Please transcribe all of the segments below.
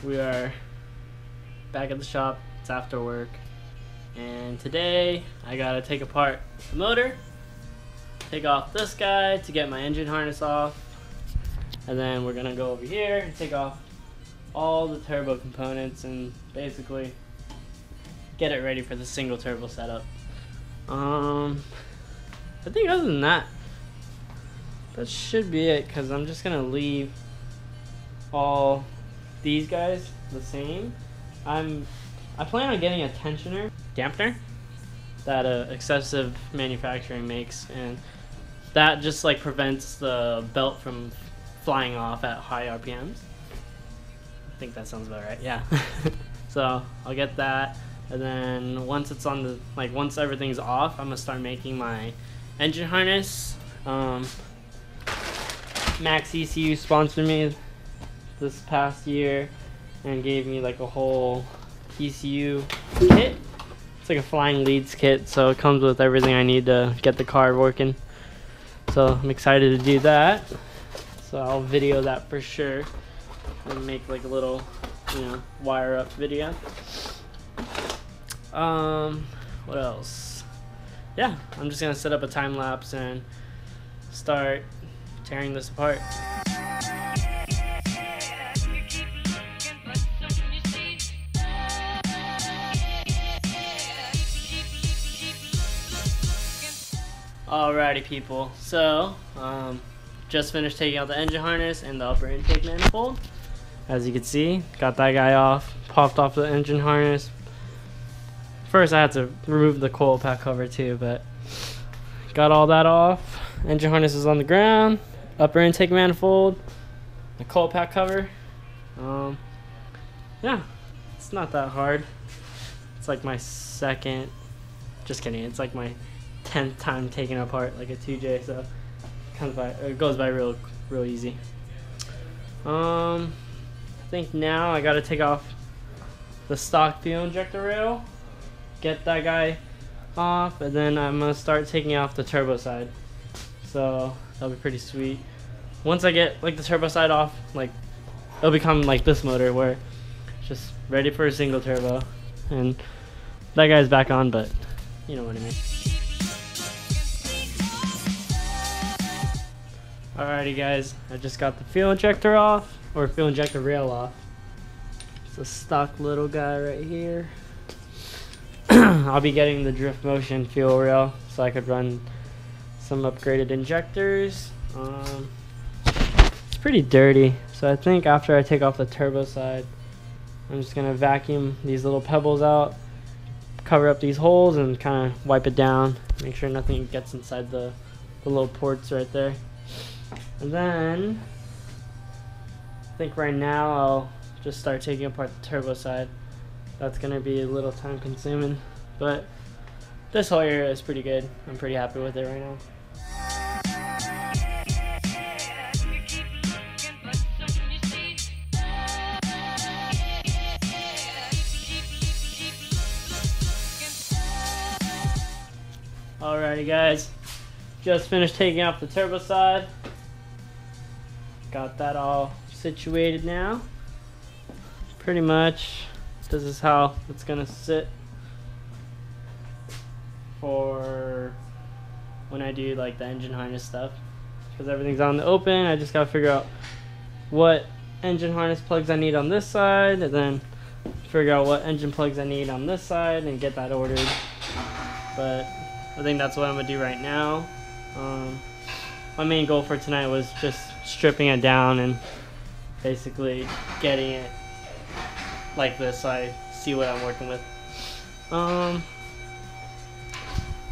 We are back at the shop. It's after work, and today I gotta take apart the motor, take off this guy to get my engine harness off, and then we're gonna go over here and take off all the turbo components and basically get it ready for the single turbo setup. I think other than that, that should be it, because I'm just gonna leave all these guys the same. I plan on getting a tensioner dampener that excessive manufacturing makes, and that just like prevents the belt from flying off at high RPMs. I think that sounds about right, yeah. So I'll get that, and then once it's on the, like once everything's off, I'm gonna start making my engine harness. Maxx ECU sponsored me this past year and gave me like a whole ECU kit. It's like a flying leads kit, so it comes with everything I need to get the car working. So I'm excited to do that. So I'll video that for sure and make like a little, you know, wire up video. What else? Yeah, I'm just gonna set up a time lapse and start tearing this apart. Alrighty people, so just finished taking out the engine harness and the upper intake manifold. As you can see, got that guy off, popped off the engine harness. First I had to remove the coil pack cover too, but got all that off. Engine harness is on the ground, upper intake manifold, the coil pack cover. Yeah, it's not that hard. It's like my second, just kidding, it's like my 10th time taking it apart like a 2J, so it goes by real easy. I think now I gotta take off the stock fuel injector rail, get that guy off, and then I'm gonna start taking off the turbo side. So that'll be pretty sweet. Once I get like the turbo side off, like it'll become like this motor where it's just ready for a single turbo, and that guy's back on, but you know what I mean. Alrighty guys, I just got the fuel injector off, or fuel injector rail off. It's a stock little guy right here. I'll be getting the drift motion fuel rail so I could run some upgraded injectors. It's pretty dirty, so I think after I take off the turbo side, I'm just gonna vacuum these little pebbles out, cover up these holes, and kind of wipe it down, make sure nothing gets inside the little ports right there. And then I think right now I'll just start taking apart the turbo side. That's gonna be a little time consuming, but this whole area is pretty good. I'm pretty happy with it right now. Alrighty guys, just finished taking off the turbo side. Got that all situated now. Pretty much this is how it's gonna sit for when I do like the engine harness stuff, because everything's on the open. I just gotta figure out what engine harness plugs I need on this side, and then figure out what engine plugs I need on this side and get that ordered. But I think that's what I'm gonna do right now. My main goal for tonight was just stripping it down and basically getting it like this so I see what I'm working with.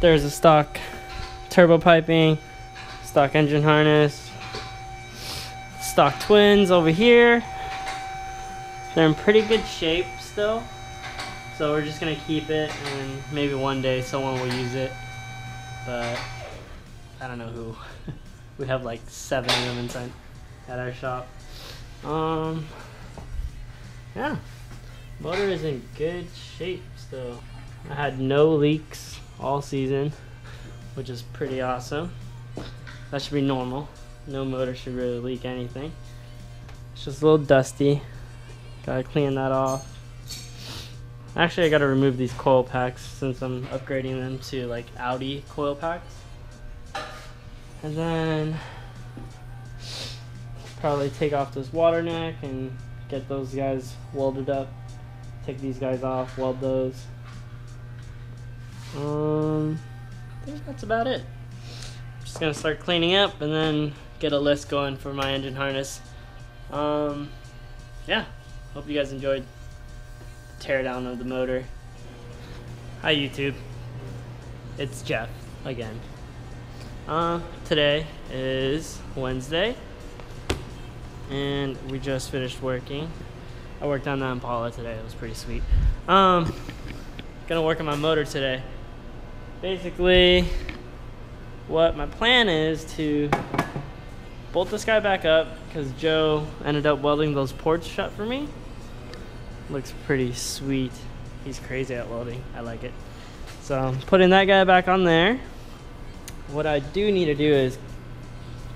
There's a stock turbo piping, stock engine harness, stock twins over here. They're in pretty good shape still, so we're just gonna keep it, and maybe one day someone will use it, but I don't know who. We have like 7 of them inside at our shop. Yeah, motor is in good shape still. I had no leaks all season, which is pretty awesome. That should be normal. No motor should really leak anything. It's just a little dusty. Gotta clean that off. Actually, I gotta remove these coil packs since I'm upgrading them to like Audi coil packs. And then probably take off this water neck and get those guys welded up. Take these guys off, weld those. I think that's about it. Just gonna start cleaning up and then get a list going for my engine harness. Yeah, hope you guys enjoyed the teardown of the motor. Hi YouTube, it's Jeff again. Today is Wednesday and we just finished working. I worked on that Impala today, it was pretty sweet. Gonna work on my motor today. Basically, what my plan is to bolt this guy back up because Joe ended up welding those ports shut for me. Looks pretty sweet. He's crazy at welding. I like it. So I'm putting that guy back on there. What I do need to do is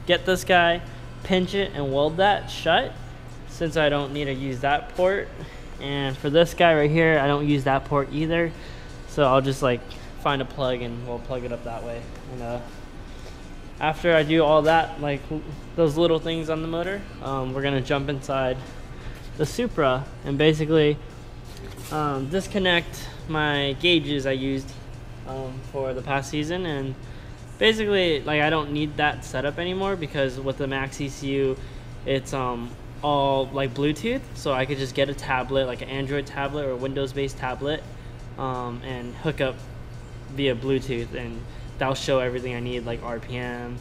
get this guy, pinch it, and weld that shut since I don't need to use that port. And for this guy right here, I don't use that port either. So I'll just like find a plug and we'll plug it up that way. And after I do all that, like those little things on the motor, we're gonna jump inside the Supra and basically disconnect my gauges I used for the past season. And basically, like, I don't need that setup anymore because with the Maxx ECU, it's all like Bluetooth, so I could just get a tablet, like an Android tablet or a Windows-based tablet, and hook up via Bluetooth, and that'll show everything I need, like RPM,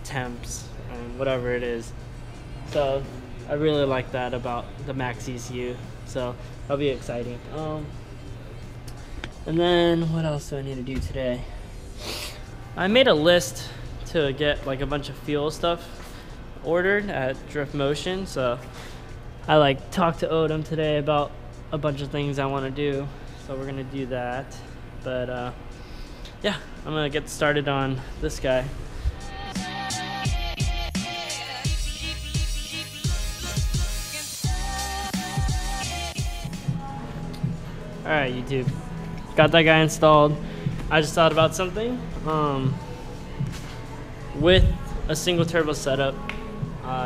temps, and whatever it is. So I really like that about the Maxx ECU, so that'll be exciting. And then what else do I need to do today? I made a list to get like a bunch of fuel stuff ordered at Drift Motion, so I like talked to Odom today about a bunch of things I want to do, so we're gonna do that. But yeah, I'm gonna get started on this guy. Alright YouTube, got that guy installed. I just thought about something. With a single turbo setup,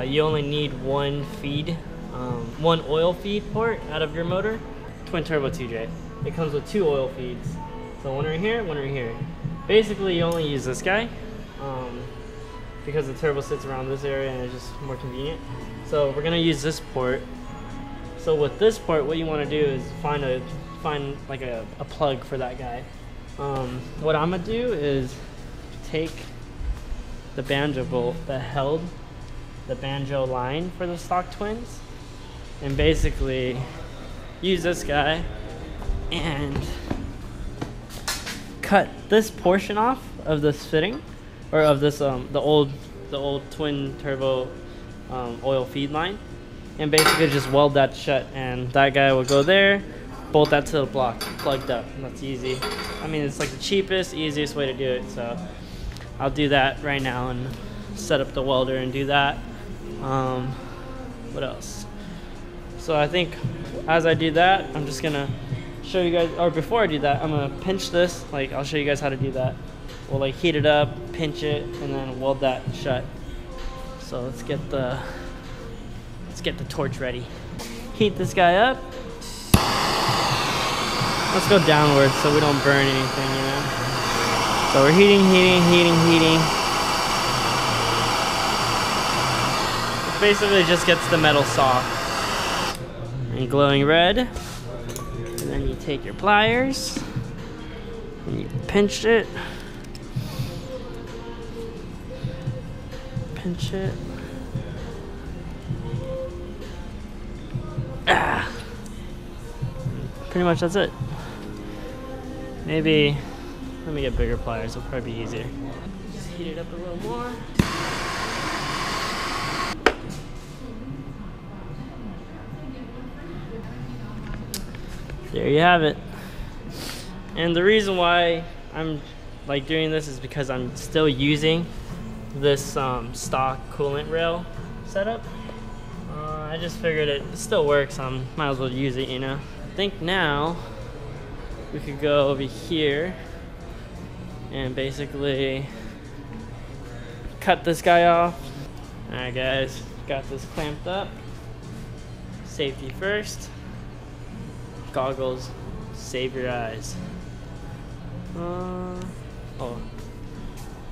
you only need one feed, one oil feed port out of your motor. Twin turbo 2J. It comes with 2 oil feeds. So one right here, one right here. Basically, you only use this guy because the turbo sits around this area and it's just more convenient. So we're gonna use this port. So with this port, what you want to do is find like a plug for that guy. What I'm gonna do is take the banjo bolt that held the banjo line for the stock twins and basically use this guy and cut this portion off of this fitting, or of this the old twin turbo oil feed line, and basically just weld that shut, and that guy will go there, bolt that to the block, plugged up. That's easy. I mean, it's like the cheapest, easiest way to do it, so I'll do that right now and set up the welder and do that. What else? So I think as I do that, I'm just gonna show you guys, or before I do that, I'm gonna pinch this. Like, I'll show you guys how to do that. We'll like heat it up, pinch it, and then weld that shut. So let's get the torch ready. Heat this guy up. Let's go downward so we don't burn anything, you know. So we're heating. It basically just gets the metal soft and glowing red. And then you take your pliers and you pinch it. Pinch it. Ah. Pretty much that's it. Maybe, let me get bigger pliers, it'll probably be easier. Just heat it up a little more. There you have it. And the reason why I'm like doing this is because I'm still using this stock coolant rail setup. I I just figured it still works, might as well use it, you know. I think now we could go over here and basically cut this guy off. Alright guys, got this clamped up. Safety first. Goggles, save your eyes. Oh,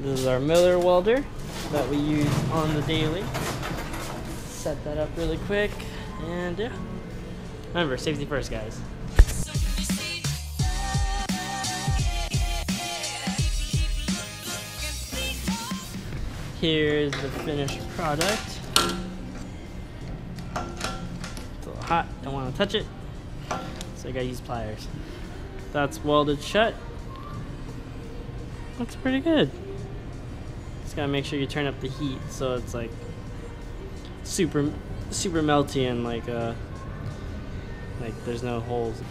this is our Miller welder that we use on the daily. Set that up really quick, and yeah. Remember, safety first, guys. Here's the finished product. It's a little hot, don't want to touch it, so I gotta use pliers. That's welded shut. Looks pretty good. Just gotta make sure you turn up the heat so it's like super melty and like there's no holes.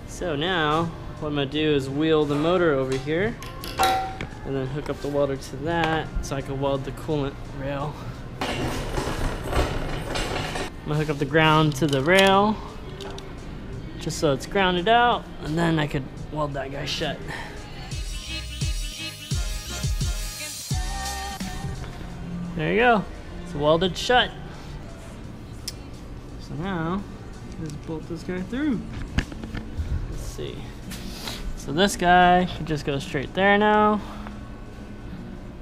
So now what I'm gonna do is wheel the motor over here and then hook up the welder to that so I can weld the coolant rail. I'm gonna hook up the ground to the rail just so it's grounded out, and then I could weld that guy shut. There you go. It's welded shut. So now, let's bolt this guy through. Let's see. So this guy can just go straight there now.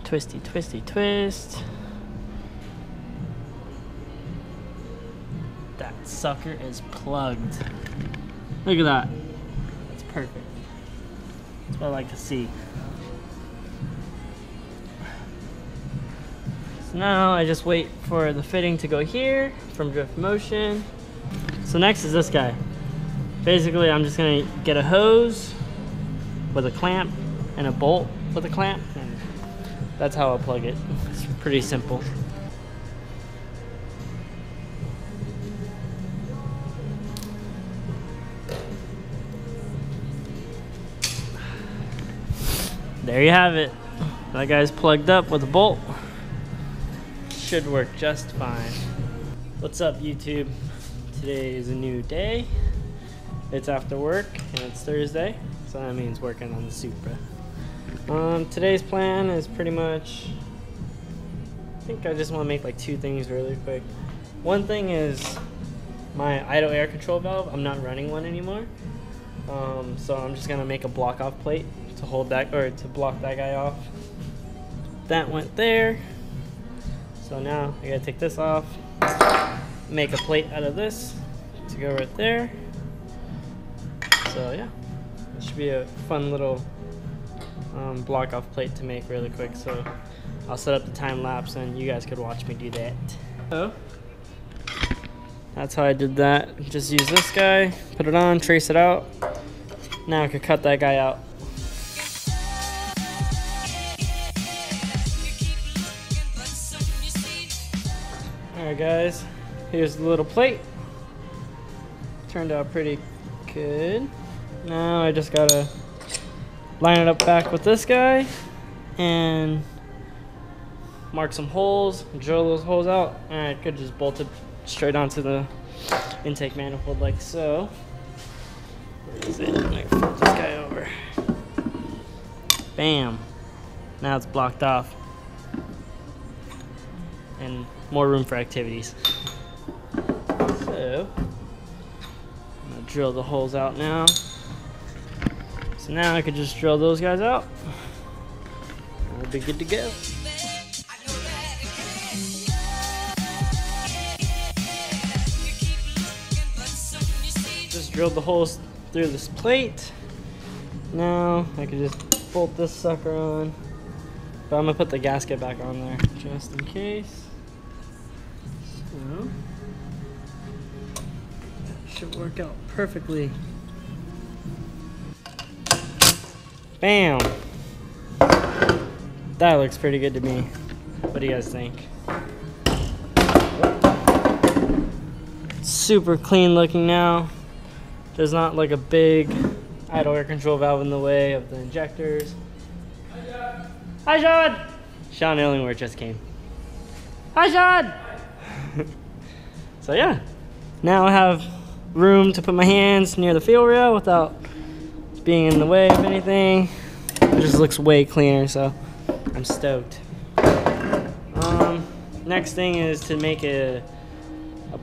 Twisty, twisty, twist. That sucker is plugged. Look at that. That's perfect. That's what I like to see. So now I just wait for the fitting to go here from drift motion. So next is this guy. Basically, I'm just gonna get a hose with a clamp and a bolt with a clamp, and that's how I'll plug it. It's pretty simple. There you have it. That guy's plugged up with a bolt. Should work just fine. What's up, YouTube? Today is a new day. It's after work and it's Thursday, so that means working on the Supra. Today's plan is pretty much, I think I just want to make like two things really quick. One thing is my idle air control valve. I'm not running one anymore, so I'm just gonna make a block off plate to hold that, or to block that guy off. That went there. So now I gotta take this off, make a plate out of this to go right there. So yeah, it should be a fun little block off plate to make really quick. So I'll set up the time lapse and you guys could watch me do that. So that's how I did that. Just use this guy, put it on, trace it out. Now I could cut that guy out. Alright guys, here's the little plate. Turned out pretty good. Now I just gotta line it up back with this guy and mark some holes, drill those holes out, and I could just bolt it straight onto the intake manifold like so. Where is it? I'm gonna flip this guy over. Bam! Now it's blocked off. And more room for activities. So I'm gonna drill the holes out now. So now I could just drill those guys out. And we'll be good to go. Just drilled the holes through this plate. Now I could just bolt this sucker on. But I'm gonna put the gasket back on there just in case. So that should work out perfectly. Bam! That looks pretty good to me. What do you guys think? Super clean looking now. There's not like a big idle air control valve in the way of the injectors. Hi, Sean! Sean Illingworth just came. Hi, Sean! So yeah, now I have room to put my hands near the fuel rail without being in the way of anything. It just looks way cleaner, so I'm stoked. Next thing is to make a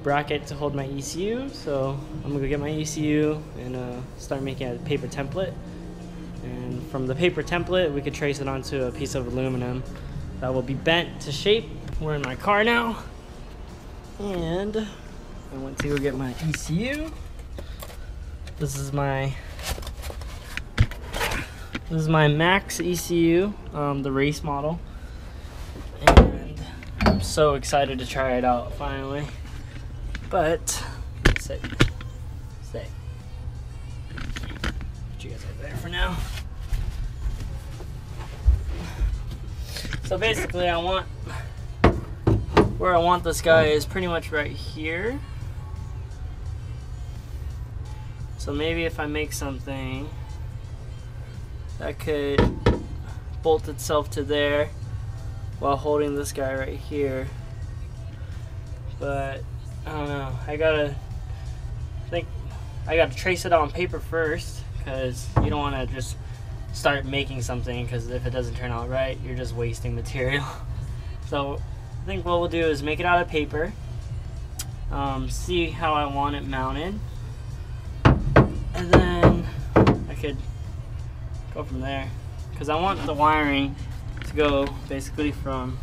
bracket to hold my ECU. So I'm gonna go get my ECU and start making a paper template. And from the paper template, we could trace it onto a piece of aluminum that will be bent to shape. We're in my car now, and I went to go get my ECU. This is my Maxx ECU, the race model, and I'm so excited to try it out finally. But stay. Put you guys over there for now. So basically, where I want this guy is pretty much right here. So maybe if I make something that could bolt itself to there while holding this guy right here. But I don't know, I gotta trace it on paper first, because you don't want to just start making something, because if it doesn't turn out right, you're just wasting material. So I think what we'll do is make it out of paper, see how I want it mounted, and then I could go from there, because I want the wiring to go basically from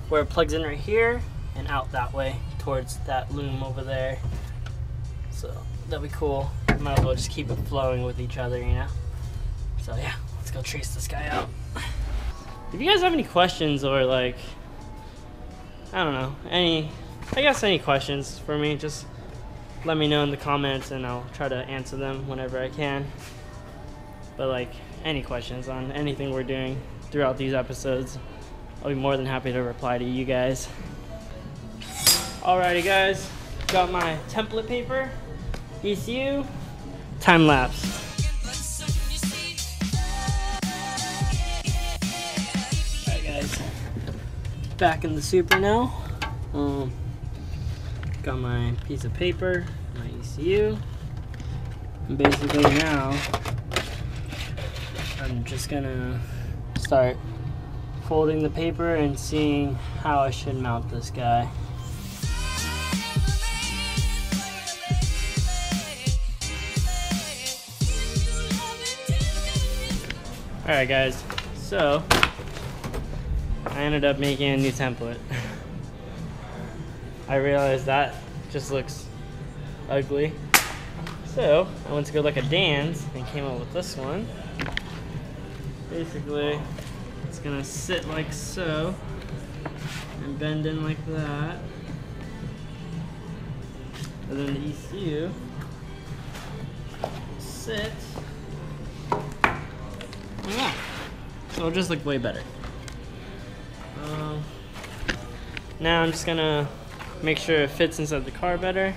where it plugs in right here and out that way towards that loom over there. So that'd be cool. Might as well just keep it flowing with each other, you know? So yeah, let's go trace this guy out. If you guys have any questions, or like, I don't know, any questions for me, just let me know in the comments and I'll try to answer them whenever I can. But like, any questions on anything we're doing throughout these episodes, I'll be more than happy to reply to you guys. Alrighty guys, got my template paper, ECU, time lapse. Alright guys, back in the Supra now. Got my piece of paper, my ECU, and basically now I'm just gonna start folding the paper and seeing how I should mount this guy. Alright guys, so I ended up making a new template. I realized that just looks ugly, so I went to go look at Dan's and came up with this one. Basically, it's gonna sit like so and bend in like that, and then the ECU sit like that. So it'll just look way better. Now I'm just gonna make sure it fits inside the car better.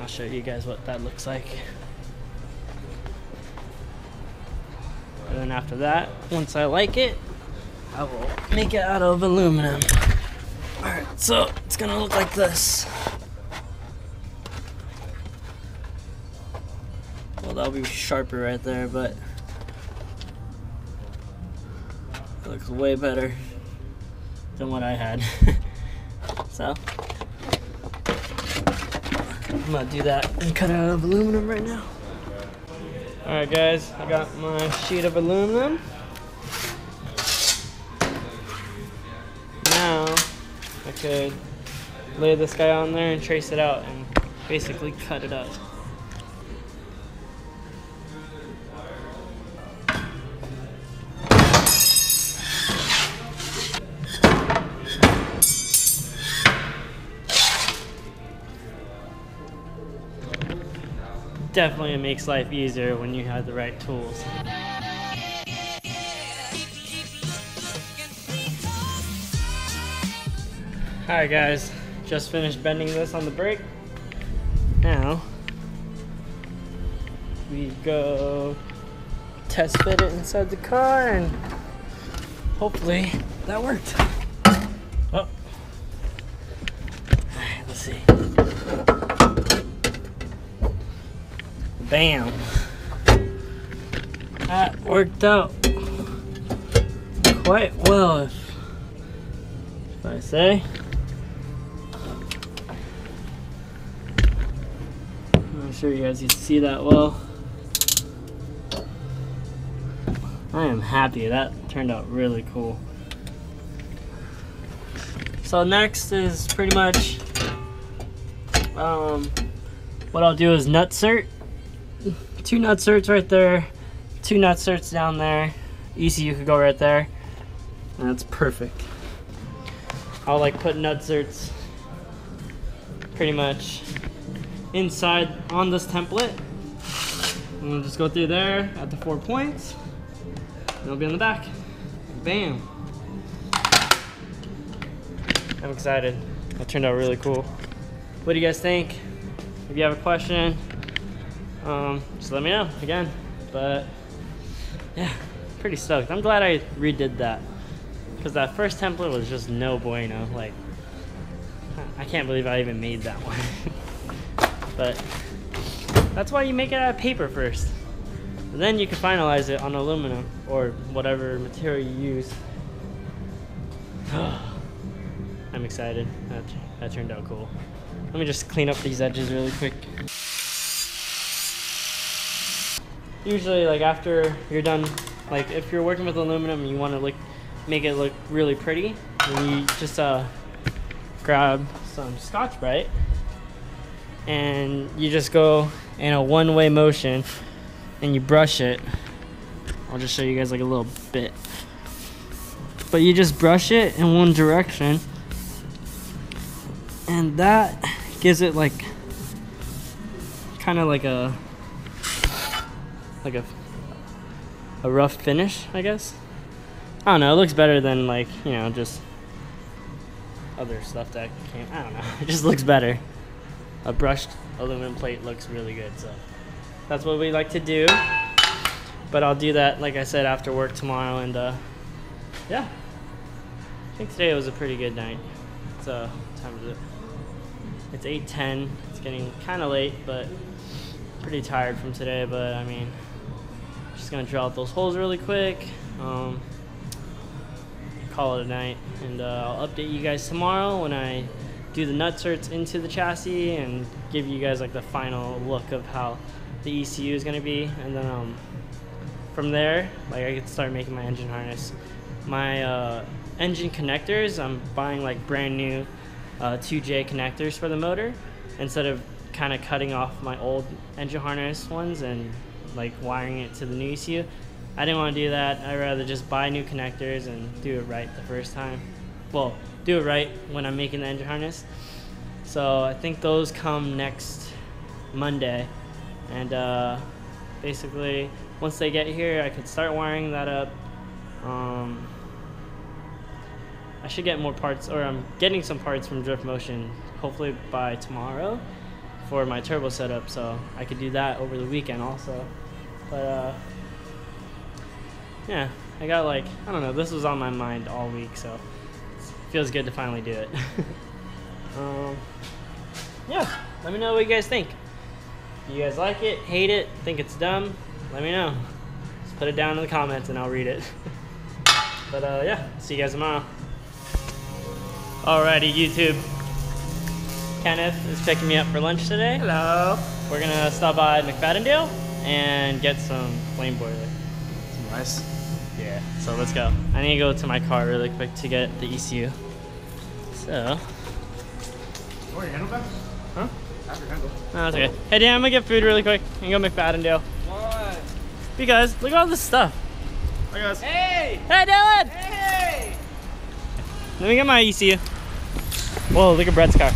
I'll show you guys what that looks like. And then after that, once I like it, I will make it out of aluminum. Alright, so it's gonna look like this. Well, that'll be sharper right there, but it looks way better than what I had. So I'm gonna do that and cut it out of aluminum right now. Alright guys, I got my sheet of aluminum. Now I could lay this guy on there and trace it out and basically cut it up. Definitely makes life easier when you have the right tools. Alright guys, just finished bending this on the brake. Now we go test fit it inside the car and hopefully that worked. Oh. Bam. That worked out quite well, if I say. I'm not sure you guys can see that well. I am happy. That turned out really cool. So next is pretty much what I'll do is nutsert. 2 nutserts right there, 2 nutserts down there. ECU could go right there, and that's perfect. I'll like put nutserts pretty much inside on this template. I'm gonna just go through there at the 4 points. And it'll be on the back. Bam. I'm excited. That turned out really cool. What do you guys think? If you have a question, just let me know again. But yeah, pretty stoked. I'm glad I redid that, because that first template was just no bueno. Like, I can't believe I even made that one. But that's why you make it out of paper first. And then you can finalize it on aluminum or whatever material you use. I'm excited. That turned out cool. Let me just clean up these edges really quick. Usually, like after you're done, like if you're working with aluminum and you want to make it look really pretty, then you just grab some Scotch-Brite and you just go in a one-way motion and you brush it. I'll just show you guys like a little bit. But you just brush it in one direction, and that gives it like kind of like a rough finish, I guess. I don't know, it looks better than like, you know, just other stuff that came, I don't know, it just looks better. A brushed aluminum plate looks really good, so that's what we like to do. But I'll do that, like I said, after work tomorrow, and yeah. I think today was a pretty good night. So, what time is it? It's 8:10. It's getting kind of late, but pretty tired from today. But I mean, just gonna drill out those holes really quick. Call it a night, and I'll update you guys tomorrow when I do the nutserts into the chassis and give you guys like the final look of how the ECU is gonna be, and then from there, like I can start making my engine harness. My engine connectors, I'm buying like brand new 2J connectors for the motor, instead of kind of cutting off my old engine harness ones and like wiring it to the new ECU. I didn't want to do that. I'd rather just buy new connectors and do it right the first time. Well, do it right when I'm making the engine harness. So I think those come next Monday, and basically once they get here I could start wiring that up. I should get more parts, or I'm getting some parts from Drift Motion hopefully by tomorrow for my turbo setup, so I could do that over the weekend also. But yeah, I got like, I don't know, this was on my mind all week, so it feels good to finally do it. Yeah, let me know what you guys think. Do you guys like it, hate it, think it's dumb? Let me know. Just put it down in the comments and I'll read it. But yeah, see you guys tomorrow. Alrighty, YouTube. Kenneth is picking me up for lunch today. Hello. We're gonna stop by McFadden and get some flame boiler. Nice. Yeah, so let's go. I need to go to my car really quick to get the ECU. So. Oh, your handle back? Huh? Have your handle. No, that's okay. Hey, Dan, I'm gonna get food really quick and go McFadden. Why? Because look at all this stuff. Hi, guys. Hey! Hey, Dylan! Hey! Let me get my ECU. Whoa, look at Brett's car.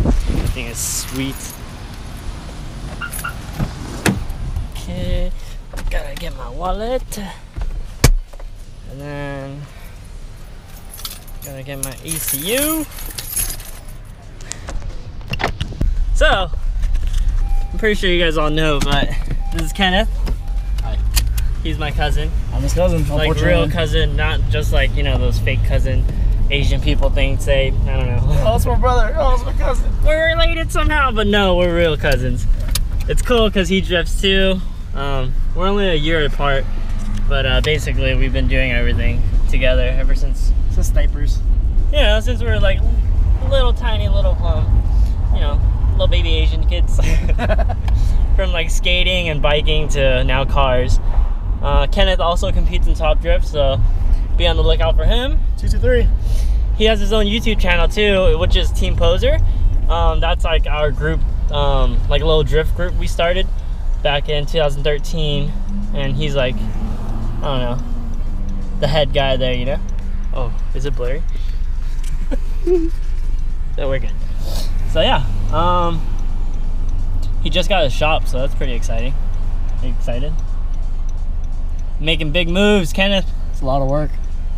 That thing is sweet. Okay, gotta get my wallet. And then gotta get my ECU. So, I'm pretty sure you guys all know, but this is Kenneth. Hi. He's my cousin. I'm his cousin. Like real cousin, not just like, you know, those fake cousin Asian people things. I don't know. Oh, it's my brother. Oh, it's my cousin. We're related somehow, but no, we're real cousins. It's cool because he drifts too. We're only a year apart, but basically we've been doing everything together ever since snipers. Yeah, since we were like little tiny little, you know, little baby Asian kids. From like skating and biking to now cars. Kenneth also competes in top drift, so be on the lookout for him. 223. He has his own YouTube channel too, which is Team Poser. That's like our group, like a little drift group we started back in 2013, and he's like, I don't know, the head guy there, you know? Oh, is it blurry? So we're good. So yeah, he just got a shop, so that's pretty exciting. Are you excited? Making big moves, Kenneth. It's a lot of work.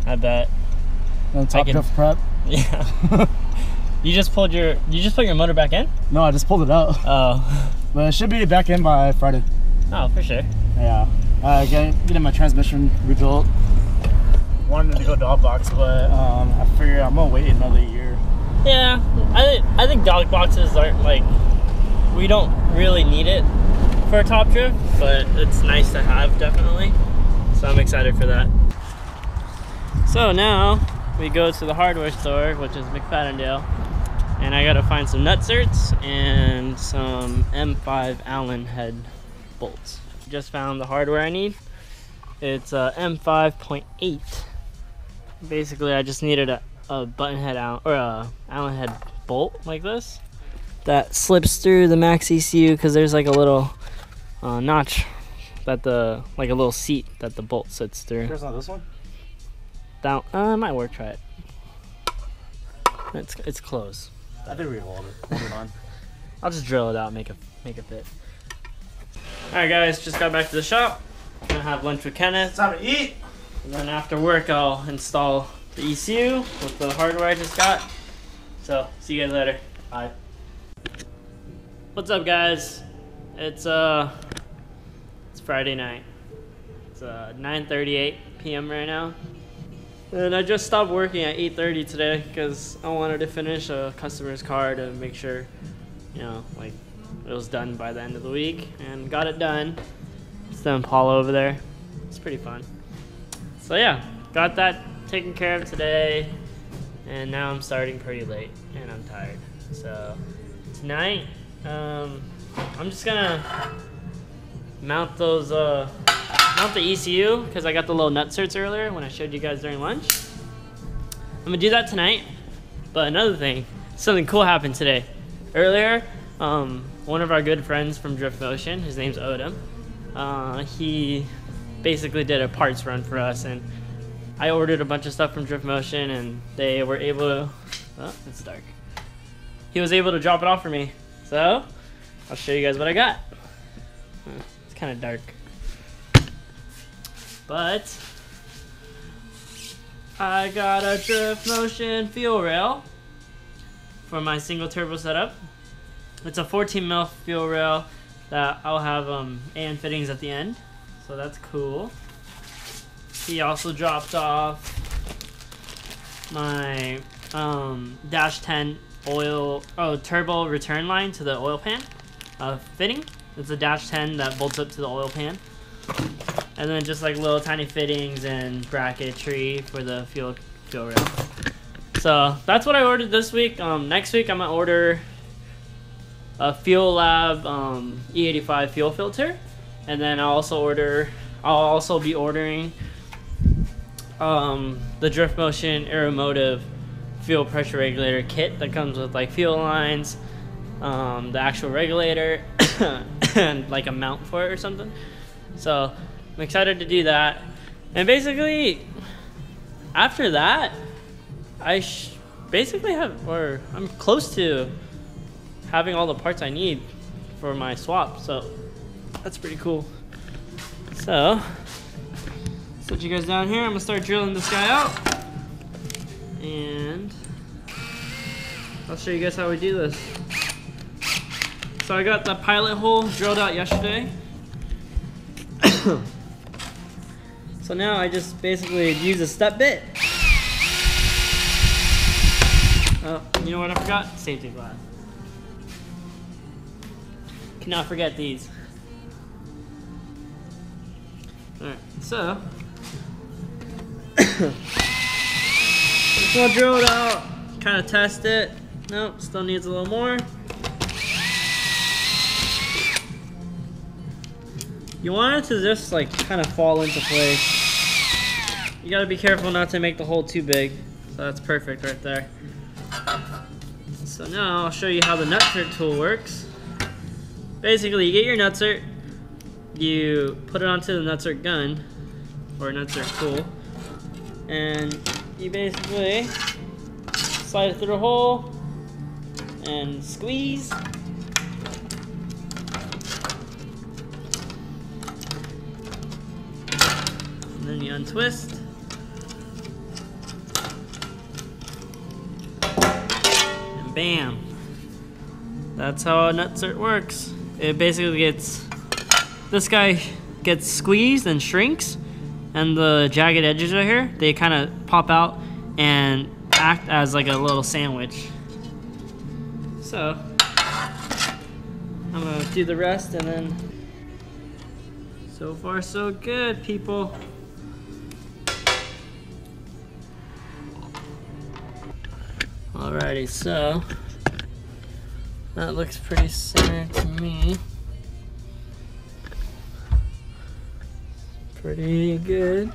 I bet. And top drift prep. Yeah. You just put your motor back in? No, I just pulled it out. Oh. But it should be back in by Friday. Oh, for sure. Yeah. Getting my transmission rebuilt. Wanted to go dog box, but I figured I'm gonna wait another year. Yeah, I think dog boxes aren't like, we don't really need it for a top drift, but it's nice to have, definitely. So I'm excited for that. So now we go to the hardware store, which is McFadden, and I gotta find some nutserts and some M5 Allen head bolts. Just found the hardware I need. It's a M5.8. Basically, I just needed a button head out or a Allen head bolt like this that slips through the Maxx ECU, because there's like a little notch that like a little seat that the bolt sits through. There's not this one? That it might work. Try it. It's closed. I think we hold it on. I'll just drill it out, make it fit. All right, guys, just got back to the shop. Gonna have lunch with Kenneth. It's time to eat. And then after work, I'll install the ECU with the hardware I just got. So see you guys later. Bye. What's up, guys? It's Friday night. It's 9:38 p.m. right now. And I just stopped working at 8:30 today because I wanted to finish a customer's car to make sure, you know, like it was done by the end of the week, and got it done. It's the Impala over there. It's pretty fun. So yeah, got that taken care of today, and now I'm starting pretty late and I'm tired. So tonight, I'm just gonna mount those mount the ECU, because I got the little nutserts earlier when I showed you guys during lunch. I'm gonna do that tonight. But another thing, something cool happened today. Earlier, one of our good friends from Drift Motion, his name's Odom, he basically did a parts run for us, and I ordered a bunch of stuff from Drift Motion, and they were able to, oh, it's dark. He was able to drop it off for me. So, I'll show you guys what I got. It's kind of dark. But I got a Drift Motion fuel rail for my single turbo setup. It's a 14 mil fuel rail that I'll have AN fittings at the end, so that's cool. He also dropped off my dash 10 turbo return line to the oil pan fitting. It's a dash 10 that bolts up to the oil pan. And then just like little tiny fittings and bracketry for the fuel rail. So that's what I ordered this week. Next week I'm gonna order a Fuel Lab E85 fuel filter, and then I'll also be ordering the Drift Motion Aeromotive fuel pressure regulator kit that comes with like fuel lines, the actual regulator, and like a mount for it or something. So I'm excited to do that. And basically, after that, I basically I'm close to having all the parts I need for my swap. So that's pretty cool. So, set you guys down here. I'm gonna start drilling this guy out. And I'll show you guys how we do this. So I got the pilot hole drilled out yesterday. So now I just basically use a step bit. Oh, you know what I forgot? Safety glass. Cannot forget these. Alright, so just want to drill it out, kind of test it. Nope, still needs a little more. You want it to just like kind of fall into place. You gotta be careful not to make the hole too big. So that's perfect right there. So now I'll show you how the nutsert tool works. Basically, you get your nutsert, you put it onto the nutsert gun, or nutsert tool, and you basically slide it through the hole and squeeze. And then you untwist. And bam. That's how a nutsert works. It basically this guy gets squeezed and shrinks, and the jagged edges right here, they kind of pop out and act as like a little sandwich. So I'm gonna do the rest, and then so far so good, people. Alrighty, so that looks pretty centered to me. Pretty good.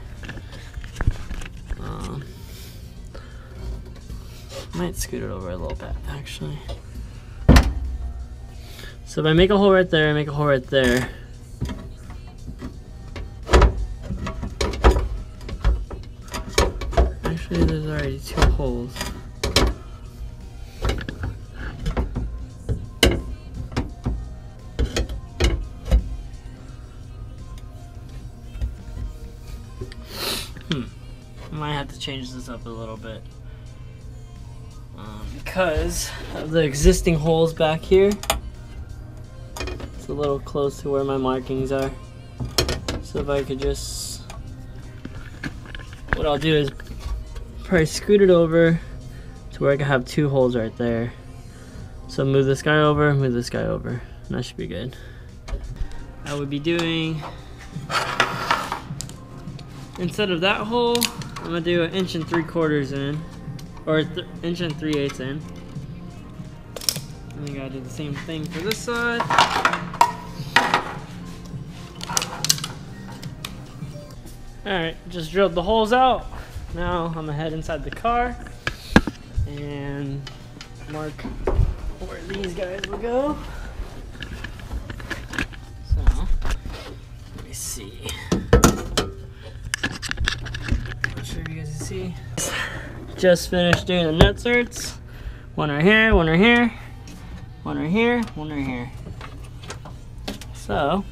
Might scoot it over a little bit, actually. So if I make a hole right there, I make a hole right there. Actually, there's already 2 holes. I might have to change this up a little bit because of the existing holes back here. It's a little close to where my markings are. So if I could just, what I'll do is probably scoot it over to where I can have 2 holes right there. So move this guy over, move this guy over, and that should be good. I would be doing, instead of that hole, I'm gonna do 1 3/4 in, or 1 3/8 in. And you gotta do the same thing for this side. Alright, just drilled the holes out. Now I'm gonna head inside the car and mark where these guys will go. So, let me see. Sure you guys can see. Just finished doing the nutserts. 1 right here, 1 right here, 1 right here, 1 right here. So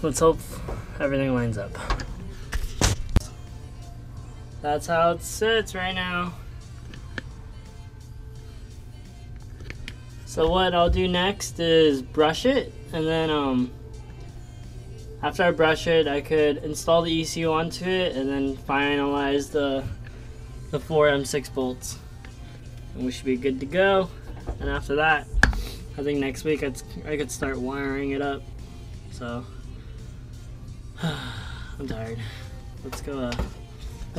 let's hope everything lines up. That's how it sits right now. So what I'll do next is brush it, and then after I brush it, I could install the ECU onto it and then finalize the 4 M6 bolts. And we should be good to go. And after that, I think next week I could start wiring it up. So, I'm tired. Let's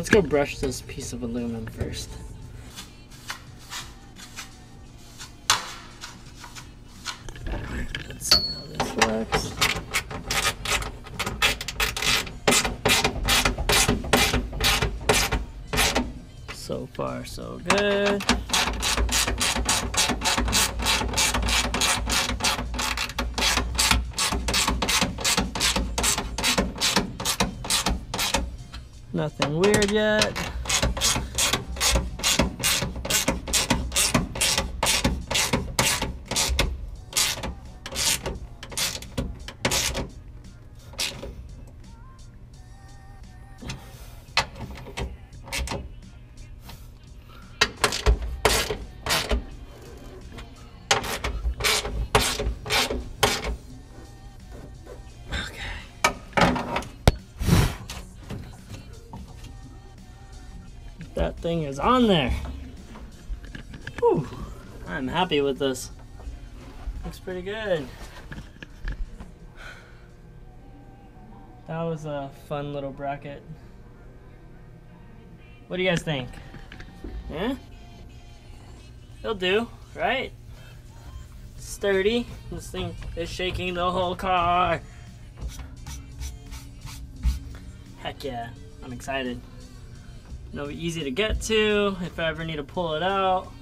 go brush this piece of aluminum first. Let's see how this looks. So far, so good. Nothing weird yet. That thing is on there. Whew. I'm happy with this. Looks pretty good. That was a fun little bracket. What do you guys think? Yeah? It'll do, right? Sturdy. This thing is shaking the whole car. Heck yeah, I'm excited. It'll be easy to get to if I ever need to pull it out.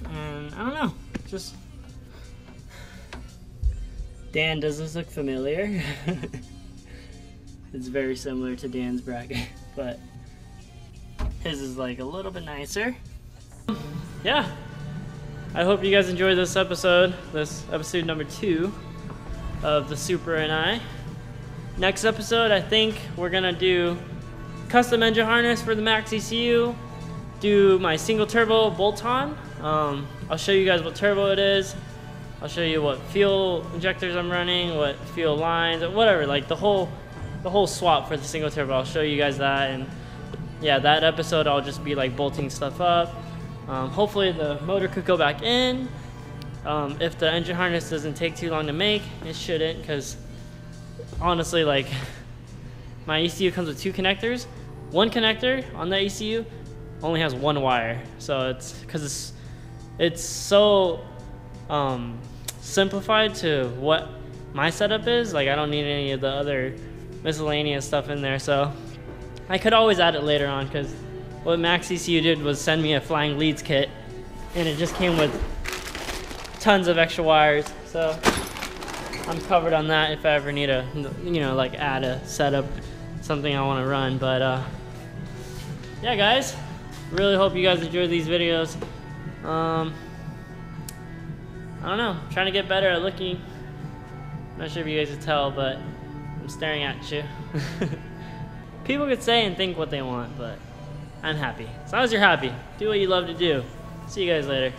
And I don't know, just... Dan, does this look familiar? It's very similar to Dan's bracket, but his is like a little bit nicer. Yeah, I hope you guys enjoyed this episode number 2 of the Supra and I. Next episode, I think we're gonna do custom engine harness for the Maxx ECU, do my single turbo bolt-on. I'll show you guys what turbo it is. I'll show you what fuel injectors I'm running, what fuel lines, whatever, like the whole swap for the single turbo. I'll show you guys that, and yeah, that episode I'll just be like bolting stuff up. Hopefully the motor could go back in. If the engine harness doesn't take too long to make, it shouldn't, because honestly, like, my ECU comes with 2 connectors. One connector on the ECU only has 1 wire, so it's because it's so simplified to what my setup is. Like, I don't need any of the other miscellaneous stuff in there, so I could always add it later on, because what Maxx ECU did was send me a flying leads kit, and it just came with tons of extra wires, so I'm covered on that if I ever need to, you know, like add a setup, something I want to run. But yeah, guys, really hope you guys enjoyed these videos. I don't know, I'm trying to get better at looking. I'm not sure if you guys can tell, but I'm staring at you. People could say and think what they want, but I'm happy. As long as you're happy, do what you love to do. See you guys later.